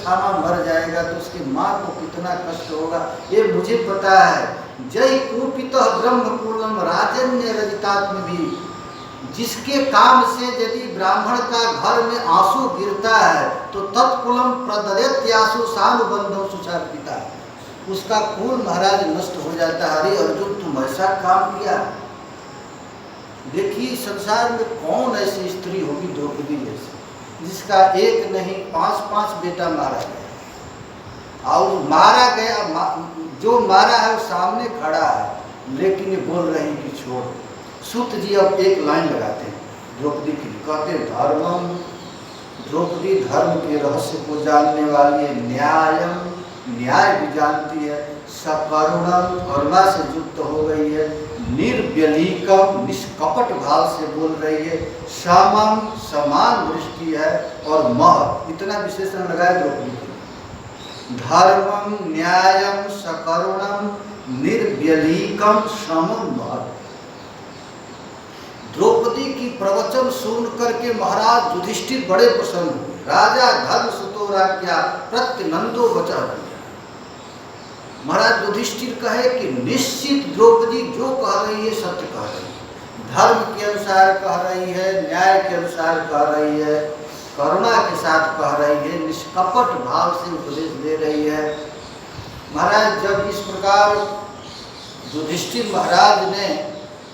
अश्वत्थामा मर जाएगा तो उसकी माँ को कितना कष्ट होगा ये मुझे पता है। जय कूपितः ब्रह्मकुलम राजन्य रजितात्म भी, जिसके काम से यदि ब्राह्मण का घर में आंसू गिरता है तो तत्कुलम प्रदयत्यासु सानुबंधो सुचार्पिता, उसका कुल महाराज नष्ट हो जाता है। अरे अर्जुन तुम ऐसा काम किया। देखिए संसार में कौन ऐसी स्त्री होगी द्रौपदी जैसी, जिसका एक नहीं 5-5 बेटा मारा गया, और मारा गया जो मारा है वो सामने खड़ा है, लेकिन ये बोल रहे हैं कि छोड़। सूत जी अब एक लाइन लगाते हैं द्रौपदी के लिए, कहते हैं धर्मम, द्रौपदी धर्म के रहस्य को जानने वाली है, न्यायम, न्याय भी जानती है, सकरुणम, करुणा से युक्त हो गई है, निर्व्यलीकम, निष्कपट भाव से बोल रही है, समम, समान दृष्टि है, और मह, इतना विशेषण लगाया द्रौपदी के लिए। धर्मम, न्यायम, सकरुणम, निर्व्यलीकम, समम, मह। द्रौपदी की प्रवचन सुन करके महाराज युधिष्ठिर बड़े प्रसन्न हुए। राजा धर्म सुतोराज्ञा प्रत्यनंदो वचः, महाराज युधिष्ठिर कहे कि निश्चित द्रौपदी जो कह रही है सत्य कह रही है, धर्म के अनुसार कह रही है, न्याय के अनुसार कह रही है, करुणा के साथ कह रही है, निष्कपट भाव से उपदेश दे रही है। महाराज जब इस प्रकार युधिष्ठिर महाराज ने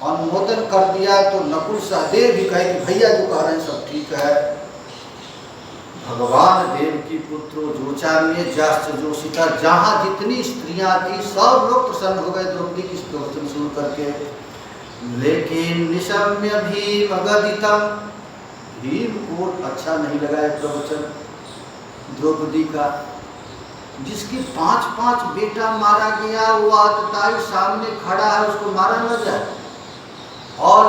अनुमोदन कर दिया तो नकुल सहदेव भी कहे कि भैया जो कह रहे हैं सब ठीक है। भगवान देव की पुत्र जोचान्य जास्त जोशिता, जहाँ जितनी स्त्रियां थी सब लोग प्रसन्न हो गए द्रौपदी की प्रवचन सुन करके। लेकिन निशम्य भीम गदितम, भीम को अच्छा नहीं लगा ये प्रवचन द्रौपदी का, जिसके 5-5 बेटा मारा गया, वो आतताई सामने खड़ा है, उसको मारा न जाए, और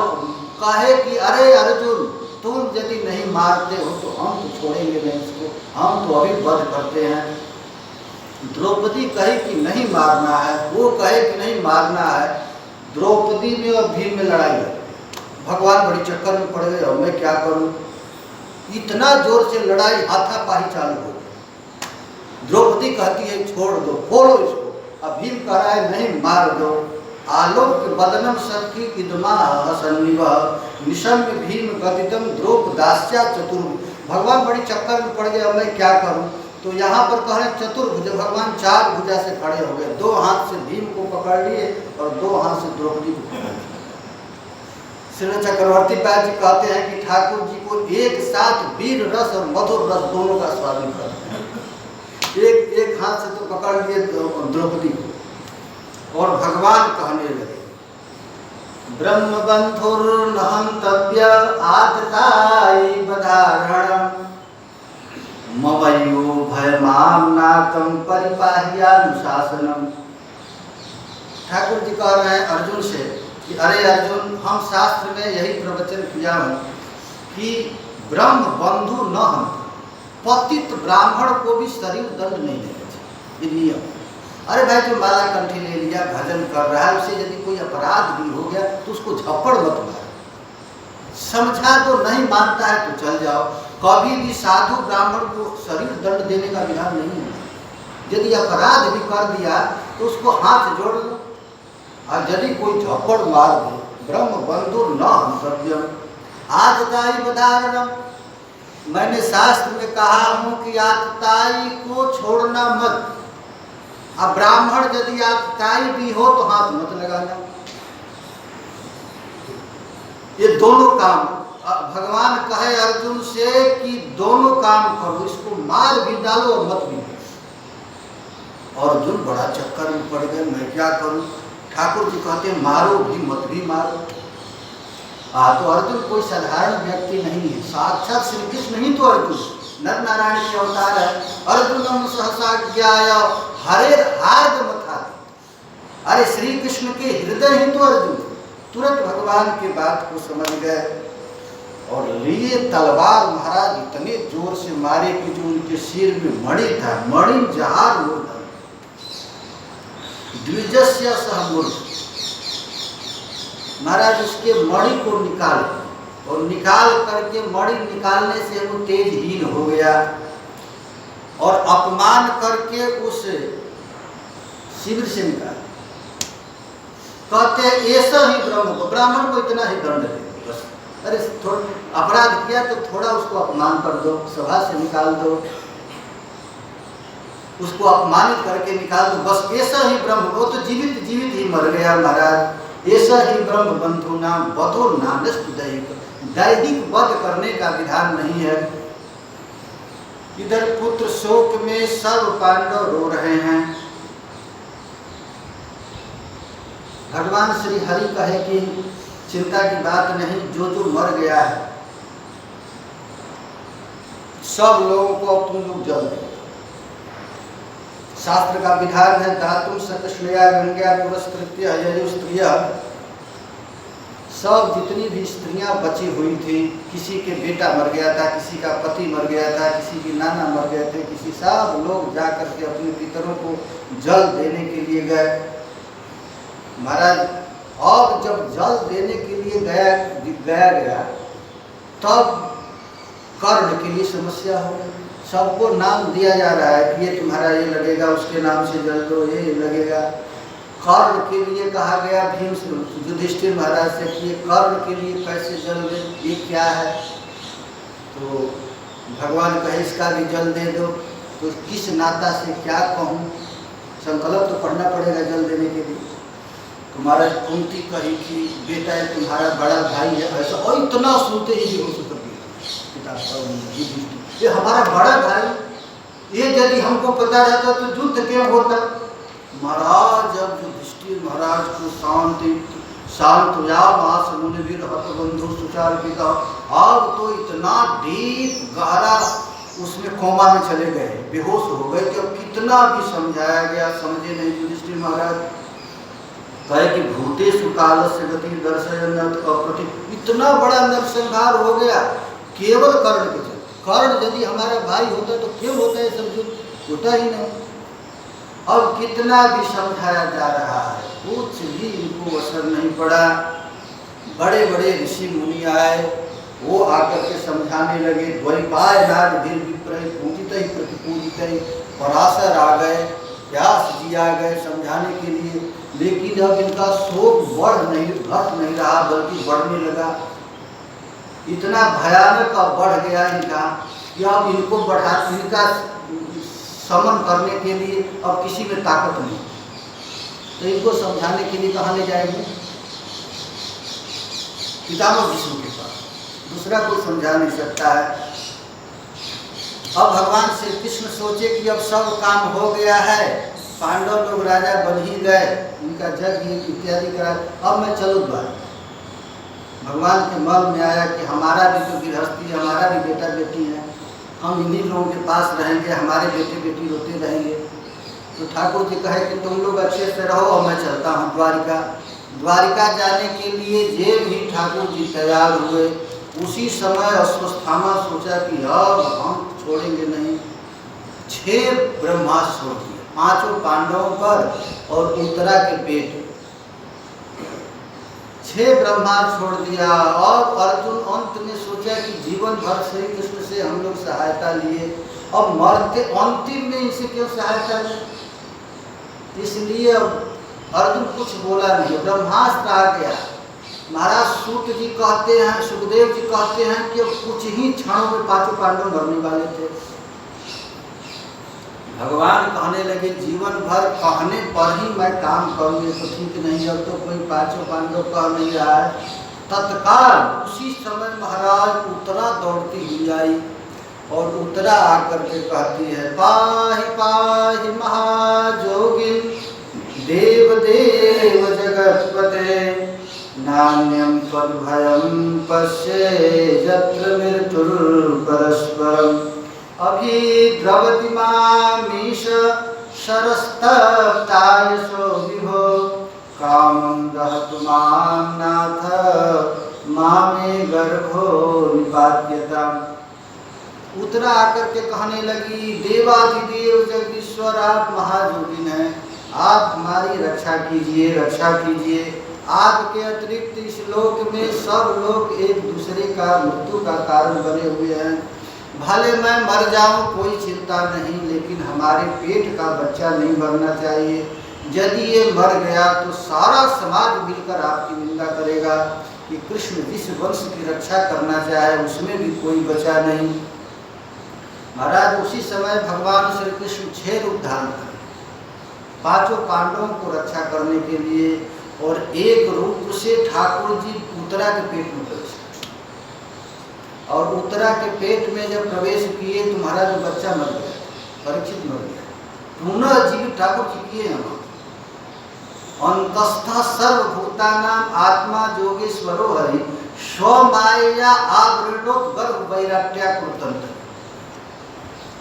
कहे कि अरे अर्जुन तुम यदि नहीं मारते हो तो हम तो छोड़ेंगे नहीं इसको, हम तो अभी वध करते हैं। द्रौपदी कहे कि नहीं मारना है, वो कहे कि नहीं मारना है। द्रौपदी में और भीम में लड़ाई है। भगवान बड़ी चक्कर में पड़ गए, और मैं क्या करूं। इतना जोर से लड़ाई, हाथापाई चालू हो गई। द्रौपदी कहती है छोड़ दो, फोड़ो इसको। अब भीम कह रहा है नहीं मार दो। आलोक बदनम सखी इदमा हसन्निव, निशम्य भीम गदितम द्रौपदास्या चतुर्भुज। भगवान बड़ी चक्कर में पड़ गए, अब मैं क्या करूं। तो यहाँ पर कह रहे चतुर्भुज, भगवान 4 भुजा से खड़े हो गए, 2 हाथ से भीम को पकड़ लिए और 2 हाथ से द्रौपदी को पकड़ लिया। श्री चक्रवर्ती पाद जी कहते हैं कि ठाकुर जी को एक साथ वीर रस और मधुर रस दोनों का स्वागत करते हैं। एक हाथ से तो पकड़ लिए द्रौपदी को, और भगवान कहने लगे ब्रह्म बंधुर्नहंतव्य आतताई बधारणम ममयो भयमामनाकम परिपाह्यानुशासनम। ठाकुर जी कह रहे हैं अर्जुन से कि अरे अर्जुन, हम शास्त्र में यही प्रवचन किया हूँ कि ब्रह्म बंधु न हंत, पतित ब्राह्मण को भी शरीर दंड नहीं देना चाहिए, ये नियम। अरे भाई जो माला कंठी ले लिया, भजन कर रहा है, उसे यदि कोई अपराध भी हो गया तो उसको झप्पड़ मत मारो। समझा तो नहीं मानता है तो चल जाओ। कभी भी साधु ब्राह्मण को शरीर दंड देने का विधान नहीं है। यदि अपराध भी कर दिया तो उसको हाथ जोड़ लो, और यदि कोई झप्पड़ मार दे, ब्रह्म बंधु न हंतव्यम आतताई बधारणम। मैंने शास्त्र में कहा हूँ कि आतताई को छोड़ना मत। अब ब्राह्मण यदि आतताई भी हो तो हाथ मत लगाना। ये दोनों काम भगवान कहे अर्जुन से कि दोनों काम करो, इसको मार भी डालो और मत भी डालो। और अर्जुन बड़ा चक्कर में पड़ गए, मैं क्या करूं। ठाकुर जी कहते मारो भी मत भी मारो। तो अर्जुन कोई साधारण व्यक्ति नहीं है, साक्षात श्री कृष्ण ही तो अर्जुन नर नारायण के अवतार है। अर्जुनम सहसा ज्ञाय हरे हार्द मथा। अरे श्री कृष्ण के हृदय ही तो अर्जुन तुरंत भगवान की बात को समझ गए और लिए तलवार। महाराज इतने जोर से मारे कि जो उनके सिर में मणि था, मणि जहार मूर्धन द्विजस्य सहमूर्ध। महाराज उसके मणि को निकाले, और निकाल करके मणि निकालने से वो तेजहीन हो गया और अपमान करके उस शिविर से निकाल। कहते ऐसा ही ब्रह्म को, ब्राह्मण को इतना ही दंड दे बस। अरे थोड़ा अपराध किया तो थोड़ा उसको अपमान कर दो, सभा से निकाल दो, उसको अपमानित करके निकाल दो बस। ऐसा ही ब्रह्म को, तो जीवित जीवित ही मर गया महाराज। ऐसा ही ब्रह्म बंधु नाम बधो नानस्त दैहिक, दैहिक वध करने का विधान नहीं है। इधर पुत्र शोक में सब पांडव रो रहे हैं। भगवान श्री हरि कहे कि चिंता की बात नहीं, जो जो मर गया है सब लोगों को तुम लोग जल दो। शास्त्र का विधान है धातुम सकश्मया गंगा पुरस्कृत्य अयु स्त्रिया, सब जितनी भी स्त्रियां बची हुई थी, किसी के बेटा मर गया था, किसी का पति मर गया था, किसी के नाना मर गए थे, किसी सब लोग जाकर के अपने पितरों को जल देने के लिए गए। महाराज अब जब जल देने के लिए गया तब कर्ण के लिए समस्या हो गई। सबको नाम दिया जा रहा है कि ये तुम्हारा ये लगेगा, उसके नाम से जल दो, ये लगेगा। कर्ण के लिए कहा गया भीम से युधिष्ठिर महाराज से कि ये कर्ण के लिए कैसे जल दे, ये क्या है? तो भगवान कहे इसका भी जल दे दो। तो किस नाता से क्या कहूँ, संकल्प तो पढ़ना पड़ेगा जल देने के लिए। तो महाराज कुंती कही कि बेटा है तुम्हारा बड़ा भाई है ऐसा, और इतना सुनते ही बेहोश कर दिया। ये हमारा बड़ा भाई, ये यदि हमको पता रहता तो युद्ध क्यों होता? महाराज जब युधिष्ठिर महाराज को शांत हुआ मास मुनिवीर हत बंधु सुचार पिता, अब तो इतना डीप गहरा उसमें कोमा में चले गए, बेहोश हो गए कि अब कितना भी समझाया गया समझे नहीं। युधिष्ठिर महाराज कहे कि भूतेषु काल से गति दर्शयन अप्रति, इतना बड़ा नरसंहार हो गया केवल कर्ण के चलते। कर्ण यदि हमारा भाई होता तो क्यों होता है सब युद्ध, होता ही नहीं। अब कितना भी समझाया जा रहा है कुछ भी इनको असर नहीं पड़ा। बड़े बड़े ऋषि मुनि आए, वो आकर के समझाने लगे। द्वैपाय नाग धीर विप्रय पूजित ही प्रतिपूजित ही, पराशर आ गए, व्यास जी आ गए समझाने के लिए। लेकिन अब इनका शोक घट नहीं रहा बल्कि बढ़ने लगा। इतना भयानक अब बढ़ गया इनका कि अब इनको बढ़ा, इनका समन करने के लिए अब किसी में ताकत नहीं। तो इनको समझाने के लिए कहाँ ले जाएंगे? पितामह विष्णु के पास, दूसरा कोई समझा नहीं सकता है। अब भगवान श्री कृष्ण सोचे कि अब सब काम हो गया है, पांडव लोग राजा बन ही गए, उनका यज्ञ इत्यादि करा, अब मैं चलूँ द्वार। भगवान के मन में आया कि हमारा भी तो गृहस्थी, हमारा भी बेटा बेटी है, हम इन्हीं लोगों के पास रहेंगे, हमारे बेटे बेटी रोते रहेंगे। तो ठाकुर जी कहे कि तुम लोग अच्छे से रहो और मैं चलता हूँ द्वारिका। द्वारिका जाने के लिए जे भी ठाकुर जी तैयार हुए, उसी समय अश्वस्थामा सोचा कि अब हम छोड़ेंगे नहीं। 6 ब्रह्मास्त्र छोड़ दिए, 5 पांडवों पर और उत्तरा के पेट, 6 ब्रह्मास्त्र छोड़ दिया। और अर्जुन अंत में सोचा कि जीवन भर श्री कृष्ण से हम लोग सहायता लिए, अब मरते अंतिम में इनसे क्यों सहायता लें? इसलिए अर्जुन कुछ बोला नहीं, ब्रह्मास्त्र आ गया। महाराज सूत जी कहते हैं, सुखदेव जी कहते हैं कि कुछ ही क्षणों में 5 पांडव मरने वाले थे। भगवान कहने लगे जीवन भर कहने पर ही मैं काम करूँगी तो ठीक नहीं, जब तो कोई 5 पांडव कह नहीं रहा है। तत्काल उसी समय महाराज उत्तरा दौड़ती हुई आई और उत्तरा आकर के कहती है पाहि पाहि महाजोगिन देव देव जगतपते, नान्यम तद्भयं पश्ये यत्र मृत्युर्परस्परम्, अभिद्रवति मामीश शरस्तप्तायशो विभो, कामं दहतु मां नाथ मामे गर्भो निपात्यताम्। उत्तरा आकर के कहने लगी देवाधिदेव जगदीश्वर आप महायोगिन हैं, आप हमारी रक्षा कीजिए, रक्षा कीजिए। आपके अतिरिक्त इस लोक में सब लोग एक दूसरे का मृत्यु का कारण बने हुए हैं। भले मैं मर जाऊं कोई चिंता नहीं, लेकिन हमारे पेट का बच्चा नहीं मरना चाहिए। यदि ये मर गया तो सारा समाज मिलकर आपकी निंदा करेगा कि कृष्ण जिस वंश की रक्षा करना चाहे उसमें भी कोई बचा नहीं। महाराज उसी समय भगवान श्री कृष्ण 6 रूप धारण करें, 5 पांडवों को रक्षा करने के लिए, और एक रूप से ठाकुर जी उत्तरा के पेट में प्रवेश किए, और उत्तरा के पेट में जब प्रवेश किए तो महाराज बच्चा मर गया, परीक्षित मर गया। पुनः जीवित ठाकुर जी किए हम अंतस्थ सर्वभूतानां आत्मा जोगेश्वरो हरि स्वमाया आवृणोत गर्भ वैराट्या कृतंत।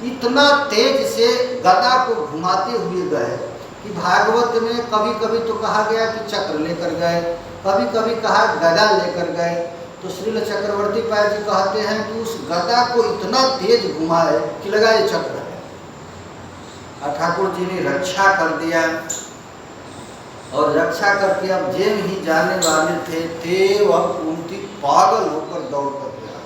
इतना तेज से गदा को घुमाते हुए गए कि भागवत में कभी कभी तो कहा गया कि चक्र लेकर गए, कभी कभी कहा गदा लेकर गए। तो श्रील चक्रवर्ती पाल जी कहते हैं कि उस गदा को इतना तेज घुमाए कि लगा ये चक्र है, और ठाकुर जी ने रक्षा कर दिया। और रक्षा करके अब जेल ही जाने वाले थे वह कुंती पागल होकर दौड़ कर गया,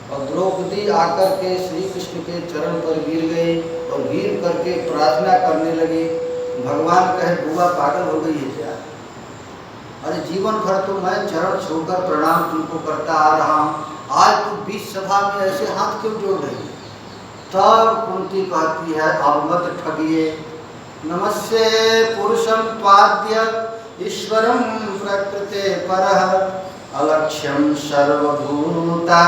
और द्रौपदी आकर के श्री कृष्ण के चरण पर गिर गई, और गिर करके प्रार्थना करने लगी। भगवान कहे बुआ पागल हो गई है क्या? अरे जीवन भर तो मैं चरण छूकर प्रणाम तुमको करता आ रहा हूँ, आज तुम बीच सभा में ऐसे हाथ क्यों जोड़ रही? तब कुंती कहती है अब मत ठगिए, नमस्ते पुरुषं त्वाद्य ईश्वरं प्रकृते परः अलक्ष्यं सर्वभूतानां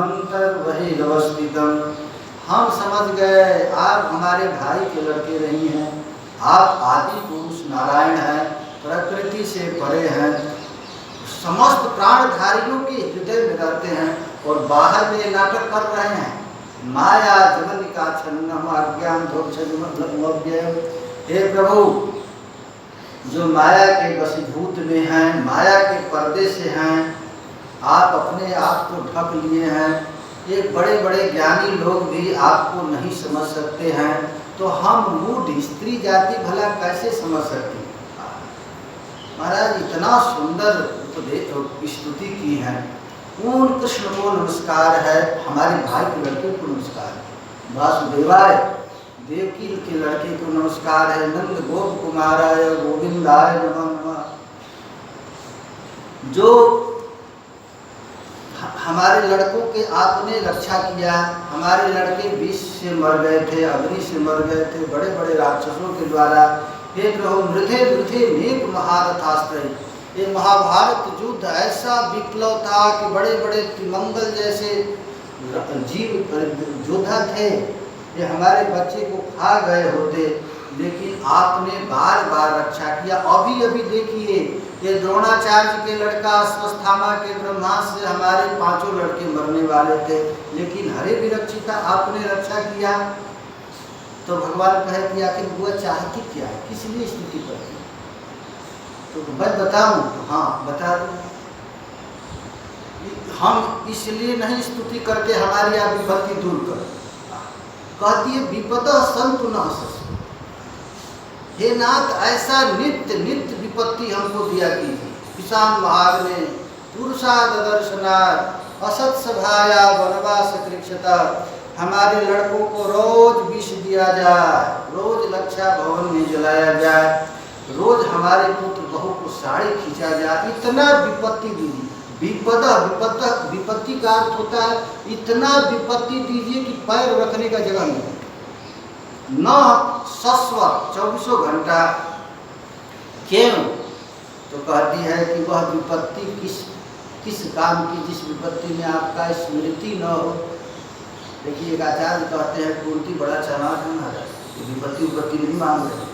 अन्तर्बहिरवस्थितम्। हम समझ गए आप हमारे भाई के लड़के नहीं हैं, आप आदि पुरुष नारायण हैं, प्रकृति से परे हैं, समस्त प्राणधारियों के हृदय में रहते हैं, और बाहर में नाटक कर रहे हैं। माया जगनिका छन्नम अज्ञान धोक्षमव्यय। हे प्रभु, जो माया के वशीभूत में हैं, माया के पर्दे से हैं, आप अपने आप को ढक लिए हैं। ये बड़े बड़े ज्ञानी लोग भी आपको नहीं समझ सकते हैं, तो हम मूढ़ स्त्री जाति भला कैसे समझ सकते हैं? महाराज इतना सुंदर स्तुति की है। उन कृष्ण को नमस्कार है, हमारे भाई के लड़के को नमस्कार है, वासुदेवाय देवकी के लड़के को नमस्कार है, नंद गोप कुमाराय गोविंदाय नमः। जो हमारे लड़कों के आपने रक्षा किया, हमारे लड़के विष से मर गए थे, अग्नि से मर गए थे, बड़े बड़े राक्षसों के द्वारा। हे प्रभु, मृधे मृधे नेक महारथास्त्रय। ये महाभारत युद्ध ऐसा विप्लव था कि बड़े बड़े तिमंगल जैसे जीव योद्धा थे, ये हमारे बच्चे को खा गए होते, लेकिन आपने बार बार रक्षा किया। अभी अभी देखिए, ये द्रोणाचार्य के लड़का अश्वत्थामा के ब्रह्मास्त्र से हमारे 5 लड़के मरने वाले थे, लेकिन हरे विरक्षिता आपने रक्षा किया। तो भगवान कहे कि आखिर बुआ चाहती क्या है, किस लिए स्तुति करती? तो मैं बताऊं? हाँ बता दो। हम इसलिए नहीं स्तुति करते हमारी आप विपत्ति दूर कर, कहती है विपदा संतु न हससु। हे नाथ, ऐसा नित्य नित्य विपत्ति हमको दिया कीजिए। किसान महाग ने पुरुषाद दर्शनाथ असत सभाया वनवास कृक्षता। हमारे लड़कों को रोज विष दिया जाए, रोज लक्षा भवन में जलाया जाए, रोज हमारे पुत्र बहू को साड़ी खींचा जाए। इतना विपत्ति दीजिए। विपत्ति का अर्थ होता है इतना विपत्ति दीजिए कि पैर रखने का जगह नहीं, न सस्वर 24 घंटा। क्यों? तो कहती है कि वह विपत्ति किस काम की जिस विपत्ति में आपका स्मृति न हो। देखिए, एक आचार्य कहते हैं कुंती बड़ा चालाक है महाराज, विपत्ति नहीं मांग रहे,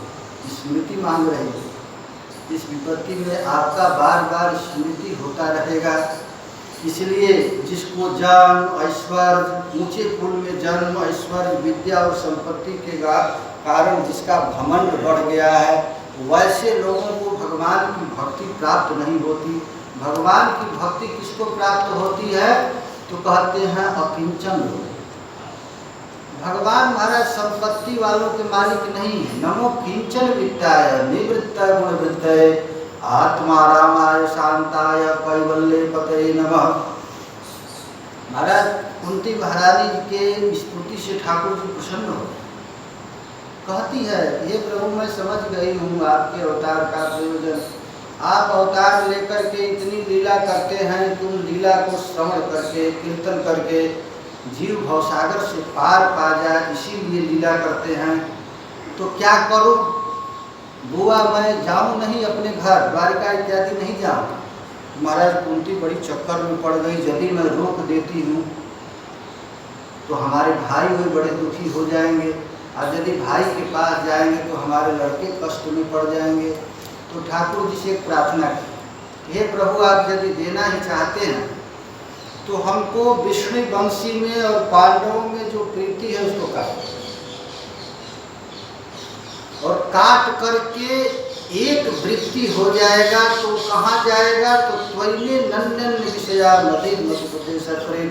स्मृति मांग रहे हैं। इस विपत्ति में आपका बार बार स्मृति होता रहेगा। इसलिए जिसको जन्म ऐश्वर्य, ऊंचे कुल में जन्म ऐश्वर्य विद्या और संपत्ति के कारण जिसका घमंड बढ़ गया है, वैसे लोगों को भगवान की भक्ति प्राप्त नहीं होती। भगवान की भक्ति किसको प्राप्त होती है? तो कहते हैं अकिंचन लोग। भगवान महाराज संपत्ति वालों के मालिक नहीं है। नमो किंचन वित्ताय निवृत्त गुण वित्तये आत्मा रामाय शांताय कैवल्य पतये नमः। महाराज कुंती महारानी जी के स्तुति से ठाकुर जी प्रसन्न हो, कहती है हे प्रभु मैं समझ गई हूँ आपके अवतार का प्रयोजन। आप अवतार लेकर के इतनी लीला करते हैं, तुम लीला को श्रवण करके कीर्तन करके जीव भवसागर से पार पा जाए, इसीलिए लीला करते हैं। तो क्या करूं बुआ, मैं जाऊं नहीं अपने घर, द्वारिका इत्यादि नहीं जाऊं। महाराज कुंती बड़ी चक्कर में पड़ गई, यदि मैं रोक देती हूँ तो हमारे भाई वे बड़े दुखी हो जाएंगे, और यदि भाई के पास जाएंगे तो हमारे लड़के कष्ट में पड़ जाएंगे। तो ठाकुर जी से एक प्रार्थना की, हे प्रभु आप यदि देना ही चाहते हैं तो हमको विष्णु वंशी में और पांडवों में जो प्रीति है उसको काट, और काट करके एक वृत्ति हो जाएगा तो कहाँ जाएगा, तो त्वयिने नन्यन विषया नदी मधुपते सत्रे।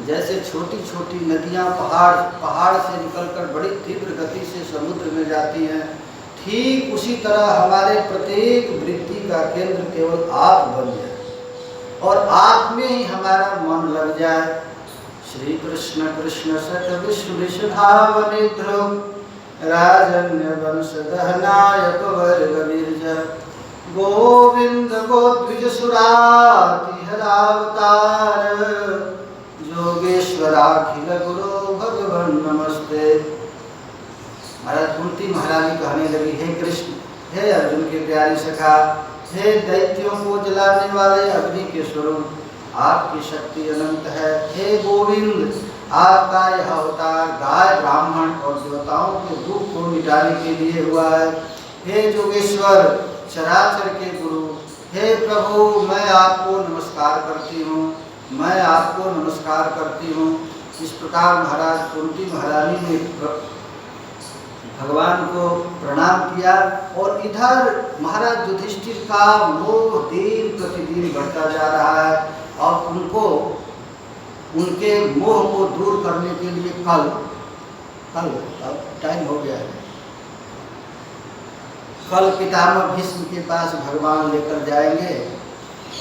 जैसे छोटी छोटी नदियाँ पहाड़ से निकलकर बड़ी तीव्र गति से समुद्र में जाती हैं, ठीक उसी तरह हमारे प्रत्येक वृत्ति का केंद्र केवल आप बन जाए और आप में ही हमारा मन लग जाए। श्री कृष्ण कृष्ण सत विष्णु विषधावनिध्र राजन्य वंश दहनायक वर्ग वीरज गोविंद गोद्विज सुराति हरावतार योगेश्वराखिल गुरु भगवान नमस्ते। महाराज कुंती महारानी कहने लगी, हे कृष्ण, हे अर्जुन के प्यारे सखा, हे दैत्यों को जलाने वाले अग्नि के स्वरूप, आपकी शक्ति अनंत है। हे गोविंद, आपका यह अवतार गाय ब्राह्मण और देवताओं के दुख को मिटाने के लिए हुआ है। हे जोगेश्वर, चराचर के गुरु, हे प्रभु मैं आपको नमस्कार करती हूँ, मैं आपको नमस्कार करती हूँ। इस प्रकार महाराज कुंती महारानी ने भगवान को प्रणाम किया, और इधर महाराज युधिष्ठिर का मोह दिन प्रतिदिन बढ़ता जा रहा है, और उनको उनके मोह को दूर करने के लिए कल टाइम हो गया है, कल पितामह भीष्म के पास भगवान लेकर जाएंगे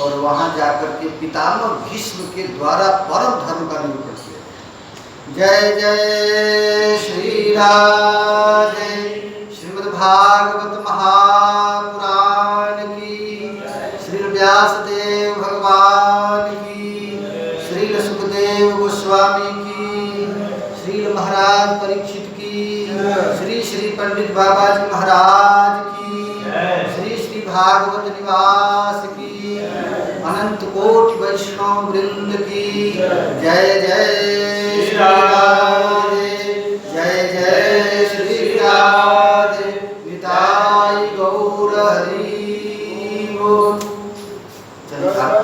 और वहां जाकर के पितामह भीष्म के द्वारा परम धर्म का निरूपण किया। जय जय श्री राधे। श्रीमद् भागवत महापुराण की, श्री व्यासदेव भगवान की, श्री सुखदेव गोस्वामी की, श्री महाराज परीक्षित की, श्री श्री पंडित बाबा जी महाराज की, श्री श्री भागवत निवास की, अनंत कोटि वैष्णव वृंद की। जय जय श्री राधे, जय जय श्री राधे। निताई गौर हरि बोल। चलिए आप